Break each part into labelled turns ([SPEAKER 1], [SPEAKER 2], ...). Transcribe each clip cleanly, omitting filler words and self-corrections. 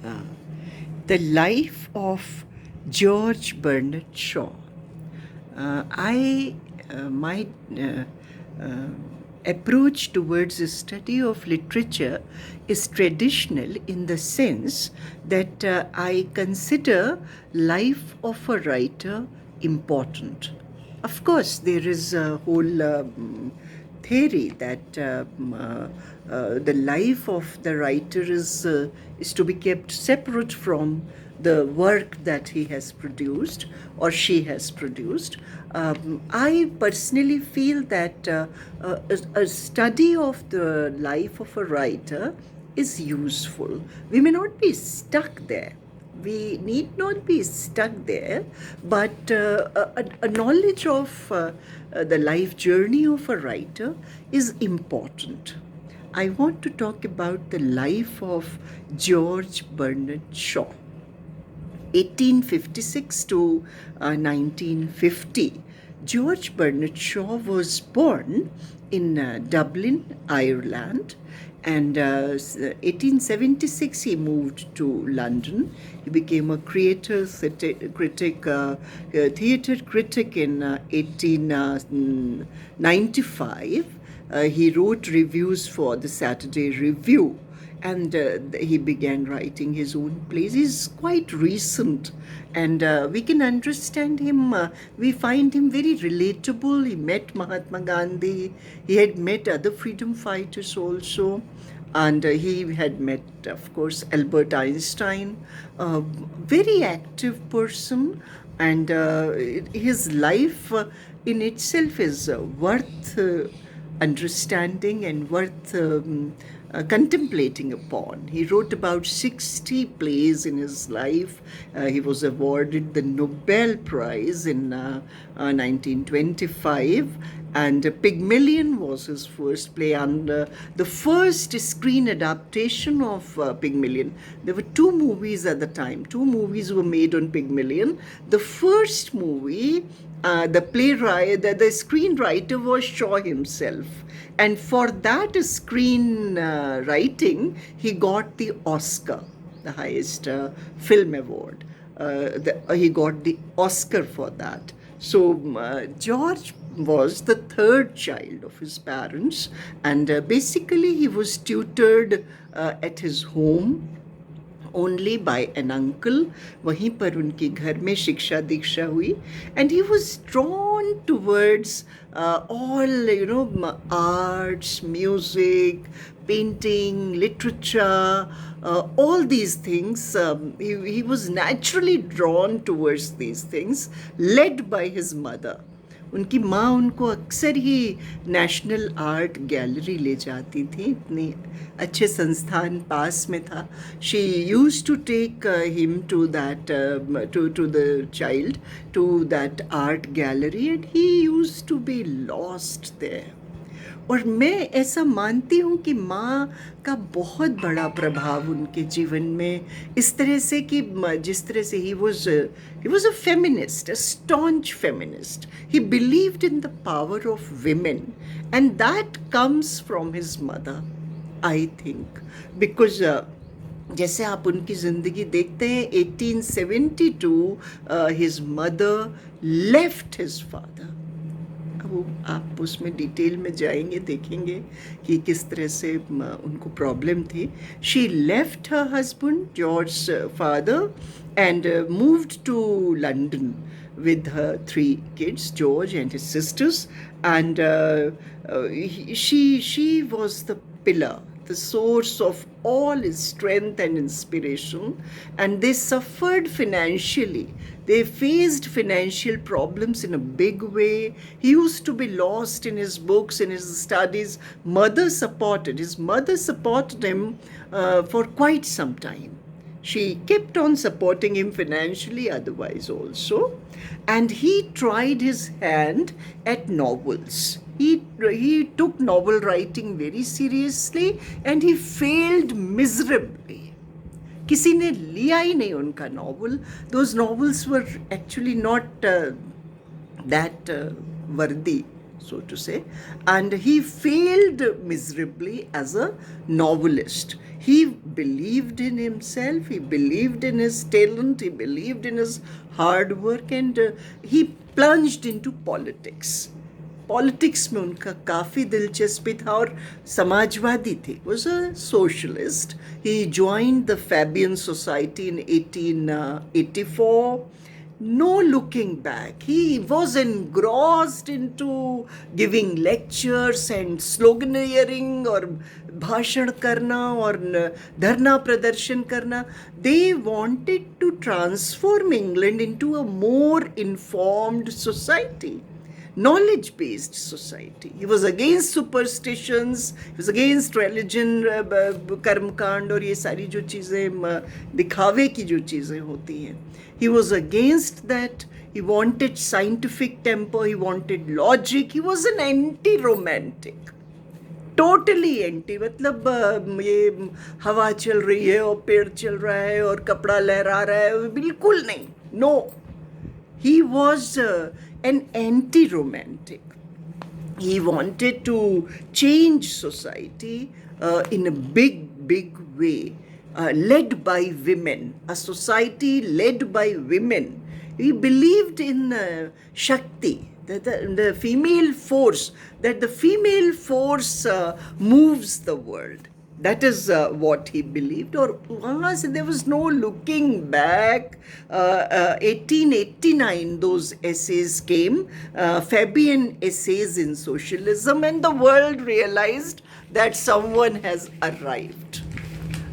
[SPEAKER 1] Uh, the life of George Bernard Shaw. My uh, approach towards the study of literature is traditional in the sense that I consider life of a writer important. Of course, there is a whole theory that the life of the writer is to be kept separate from the work that he has produced or she has produced. I personally feel that a study of the life of a writer is useful. We may not be stuck there. We need not be stuck there, but a knowledge of the life journey of a writer is important. I want to talk about the life of George Bernard Shaw. 1856 to 1950. George Bernard Shaw was born in Dublin, Ireland, and 1876 he moved to London. He became a theater critic in 1895. He wrote reviews for the Saturday Review, and he began writing his own plays. He's quite recent, and we can understand him. We find him very relatable. He met Mahatma Gandhi. He had met other freedom fighters also, and he had met, of course, Albert Einstein, a very active person, and his life in itself is worth understanding and worth contemplating upon. He wrote about 60 plays in his life. He was awarded the Nobel Prize in 1925, and Pygmalion was his first play, and the first screen adaptation of Pygmalion. There were two movies at the time. Two movies were made on Pygmalion. The first movie, the playwright, the screenwriter was Shaw himself, and for that screen writing, he got the Oscar, the highest film award. He got the Oscar for that. So George was the third child of his parents, and basically he was tutored at his home only by an uncle. वहीं पर उनके घर में शिक्षा दीक्षा हुई, and he was drawn towards all arts, music, painting, literature, all these things. He was naturally drawn towards these things, led by his mother. उनकी माँ उनको अक्सर ही नेशनल आर्ट गैलरी ले जाती थी, इतने अच्छे संस्थान पास में था. She used to take him to that to the child to that art gallery, and he used to be lost there. और मैं ऐसा मानती हूँ कि माँ का बहुत बड़ा प्रभाव उनके जीवन में, इस तरह से कि जिस तरह से he was a feminist, a staunch feminist. He believed in the power of women, and that comes from his mother, I think. Because जैसे आप उनकी ज़िंदगी देखते हैं, 1872 his mother left his father. वो आप उसमें डिटेल में जाएंगे, देखेंगे कि किस तरह से उनको प्रॉब्लम थी. She left her husband, George father, and moved to London with her three kids, George and his sisters, and she was the pillar, the source of all his strength and inspiration, and they suffered financially. They faced financial problems in a big way. He used to be lost in his books, in his studies. His mother supported him for quite some time. She kept on supporting him financially, otherwise also, and he tried his hand at novels. He took novel writing very seriously, and he failed miserably. किसी ने लिया ही नहीं उनका novel. Those novels were actually not that worthy, so to say, and he failed miserably as a novelist. He believed in himself, he believed in his talent, he believed in his hard work, and he plunged into politics. Politics में उनका काफ़ी दिलचस्पी था और समाजवादी थे. Was a socialist. He joined the Fabian Society in 1884. No looking back. He was engrossed into giving lectures and sloganeering और भाषण करना और धरना प्रदर्शन करना. They wanted to transform England into a more informed society, knowledge-based society. He was against superstitions, he was against religion, कर्मकांड और ये सारी जो चीज़ें दिखावे की जो चीज़ें होती हैं. He was against that. He wanted scientific temper, he wanted logic, he was an anti-romantic. Totally anti. मतलब ये हवा चल रही है और पेड़ चल रहा है और कपड़ा लहरा रहा है, बिल्कुल नहीं. No, he was an anti-romantic. He wanted to change society in a big way, led by women, a society led by women. He believed in Shakti, the female force, that the female force moves the world. That is what he believed. और वहाँ से there was no looking back. 1889 those essays came, Fabian essays in socialism, and the world realized that someone has arrived,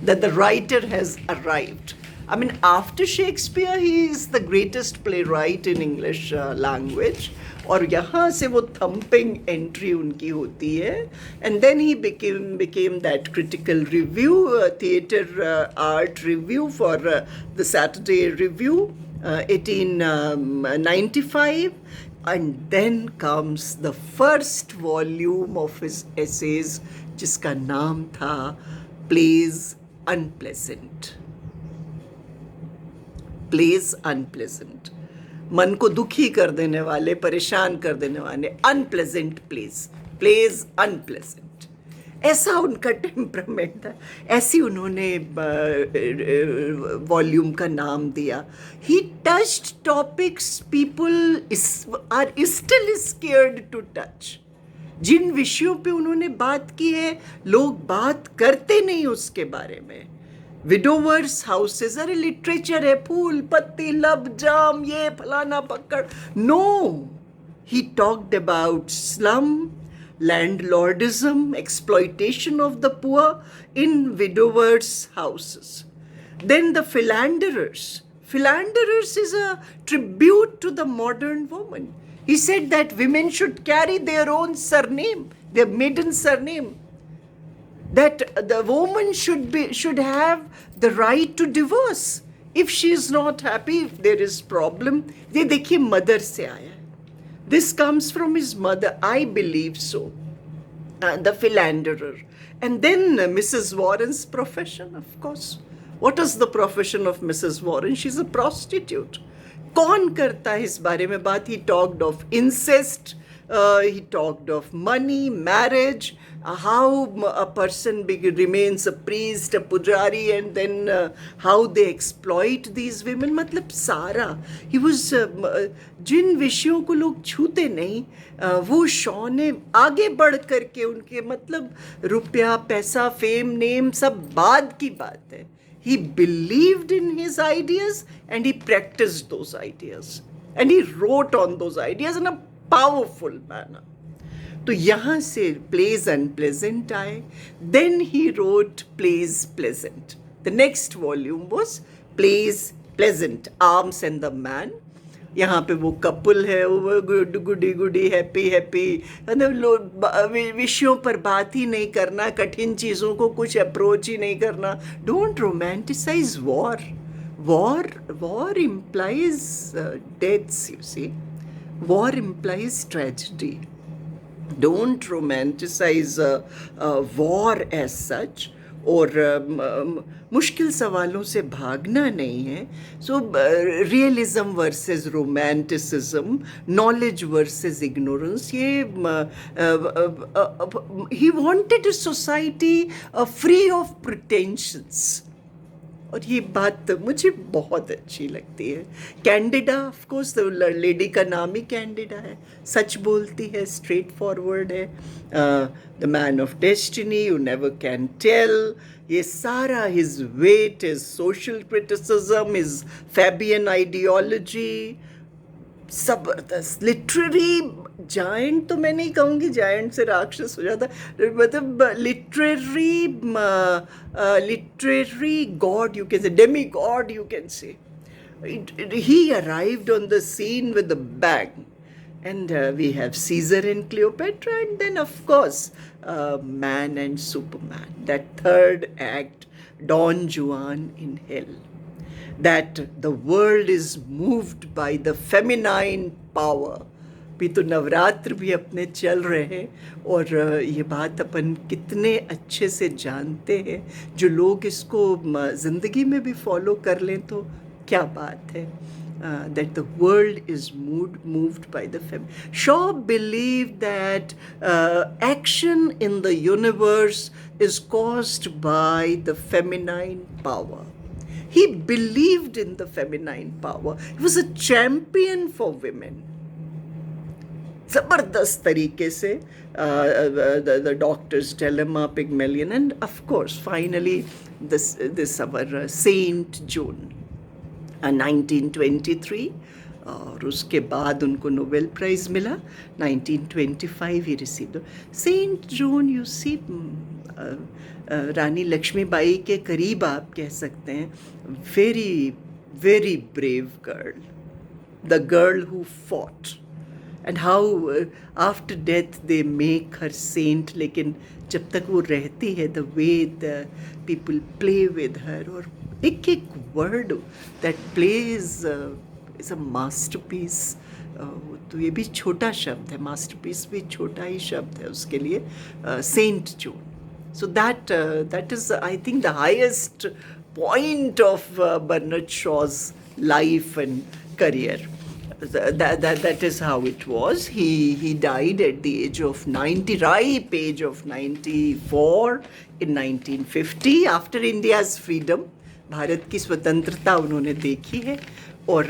[SPEAKER 1] that the writer has arrived. I mean, after Shakespeare, he is the greatest playwright in English language. और यहाँ से वो thumping entry उनकी होती है. And then he became that critical review, theatre art review for the Saturday Review, 1895. And then comes the first volume of his essays, जिसका नाम था Plays Unpleasant. Plays Unpleasant. मन को दुखी कर देने वाले, परेशान कर देने वाले, अनप्लेजेंट प्लेज अनप्लेजेंट. ऐसा उनका टेम्परामेंट था. ऐसी उन्होंने वॉल्यूम का नाम दिया. He touched topics people are still scared to touch. जिन विषयों पे उन्होंने बात की है, लोग बात करते नहीं उसके बारे में. विडोवर्स हाउसेस, अरे लिटरेचर है, फूल पत्ती लब जाम, ये फलाना पकड़. No, he talked about slum, landlordism, exploitation of the poor in widowers' houses. Then the philanderers. Philanderers is a tribute to the modern woman. He said that women should carry their own surname, their maiden surname. That the woman should have the right to divorce if she is not happy, if there is problem. ये देखिए mother से आया है. This comes from his mother, I believe so. The philanderer. And then Mrs. Warren's profession, of course. What is the profession of Mrs. Warren? She's a prostitute. कौन करता है इस बारे में बात? He talked of incest, he talked of money, marriage, how a person remains a priest, a pujari, and then how they exploit these women. मतलब सारा. He was जिन विषयों को लोग छूते नहीं, वो शॉ ने आगे बढ़ करके उनके मतलब रुपया, पैसा, फेम, नेम सब बाद की बात है. He believed in his ideas and he practiced those ideas. And he wrote on those ideas in a powerful manner. तो यहाँ से Plays Unpleasant आए. Then he wrote Plays Pleasant. The next volume was Plays Pleasant, Arms and the Man. यहाँ पे वो couple है, वो गुडी happy मतलब विषयों पर बात ही नहीं करना, कठिन चीज़ों को कुछ अप्रोच ही नहीं करना. Don't romanticise war. War implies deaths, you see. War implies tragedy. Don't romanticize war as such. और मुश्किल सवालों से भागना नहीं है. So realism versus romanticism, knowledge versus ignorance, ये he wanted a society free of pretensions. और ये बात मुझे बहुत अच्छी लगती है. कैंडिडा, ऑफ कोर्स लेडी का नाम ही कैंडिडा है, सच बोलती है, स्ट्रेट फॉरवर्ड है. The man of destiny, you never can tell, ये सारा his wit, his social criticism, his Fabian ideology, जबरदस्त. लिटरेरी जायंट तो मैं नहीं कहूँगी, जायंट से राक्षस हो जाता, मतलब literary God you can say, Demi God you can say. He arrived on the scene with a bang. And we have Caesar and Cleopatra, and then of course Man and Superman, that third act, Don Juan in hell, that the world is moved by the feminine power. भी तो नवरात्र भी अपने चल रहे हैं, और ये बात अपन कितने अच्छे से जानते हैं. जो लोग इसको ज़िंदगी में भी फॉलो कर लें तो क्या बात है. That the world is moved by the feminine. Shaw believed that action in the universe is caused by the feminine power. He believed in the feminine power. He was a champion for women. ज़बरदस्त तरीके से the doctor's dilemma, Pygmalion, and of course finally this our Saint June, 1923. और उसके बाद उनको Nobel prize मिला. 1925 he received. Saint Joan, you see, Rani Lakshmibai के करीब आप कह सकते हैं. Very very brave girl, the girl who fought, and how after death they make her saint. लेकिन जब तक वो रहती है, the way the people play with her, और एक एक word that plays is a masterpiece. तो ये भी छोटा शब्द है, मास्टरपीस भी छोटा ही शब्द है उसके लिए. Saint Joan. So that is, I think, the highest point of Bernard Shaw's life and career. That is how it was. He died at the age of 90, ripe age of 94 in 1950 after India's freedom. Bharat की स्वतंत्रता उन्होंने देखी है, और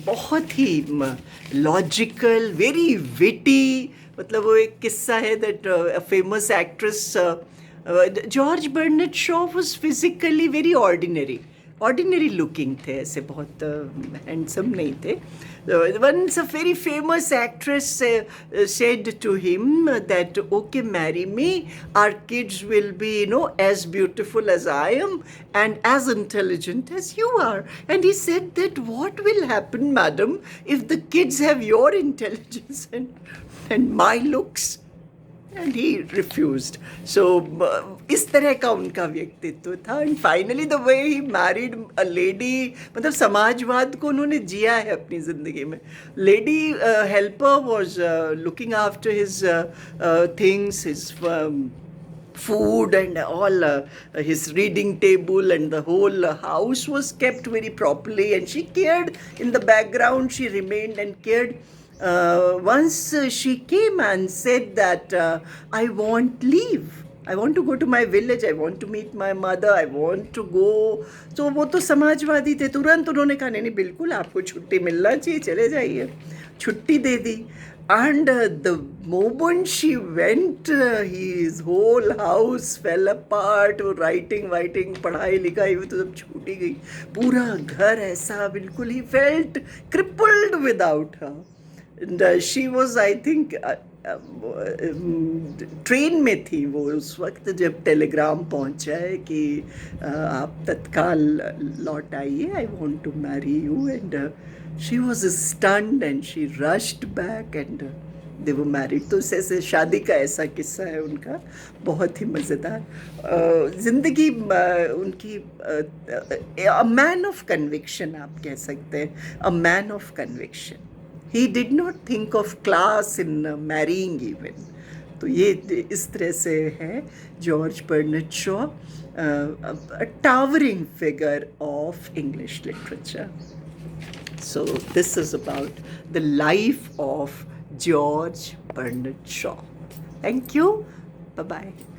[SPEAKER 1] बहुत ही logical, very witty. मतलब वो एक किस्सा है that a famous actress George बर्नेट Shaw was physically very ordinary looking थे, ऐसे बहुत हैंडसम नहीं थे. Once a very famous actress said to him that, okay, marry me, our kids will be, as beautiful as I am and as intelligent as you are. And he said that, what will happen, madam, if the kids have your intelligence and my looks? And he refused. So इस तरह का उनका व्यक्तित्व था. And finally the way he married a lady, मतलब समाजवाद को उन्होंने जिया है अपनी ज़िंदगी में. Lady helper was looking after his things, his food and all, his reading table, and the whole house was kept very properly, and she cared. In the background she remained and cared. Once she came and said that, I want leave, I want to go to my village, I want to meet my mother, I want to go. तो वो तो समाजवादी थे, तुरंत उन्होंने कहा नहीं बिल्कुल आपको छुट्टी मिलना चाहिए, चले जाइए. छुट्टी दे दी. And the moment she went, his whole house fell apart. वो writing, पढ़ाई लिखाई वो तो सब छूट ही गई. पूरा घर ऐसा बिल्कुल, he felt crippled without her. And she was, I think, train में थी वो उस वक्त जब टेलीग्राम पहुंचा है कि आप तत्काल लौट आइए, I want to marry you. And she was stunned and she rushed back and they were married. तो ऐसे शादी का ऐसा किस्सा है उनका, बहुत ही मज़ेदार. ज़िंदगी उनकी अ मैन ऑफ कन्विक्शन आप कह सकते हैं, a man of conviction. He did not think of class in marrying even. तो ये इस तरह से है George Bernard Shaw, a towering figure of English literature. So this is about the life of George Bernard Shaw. Thank you. Bye bye.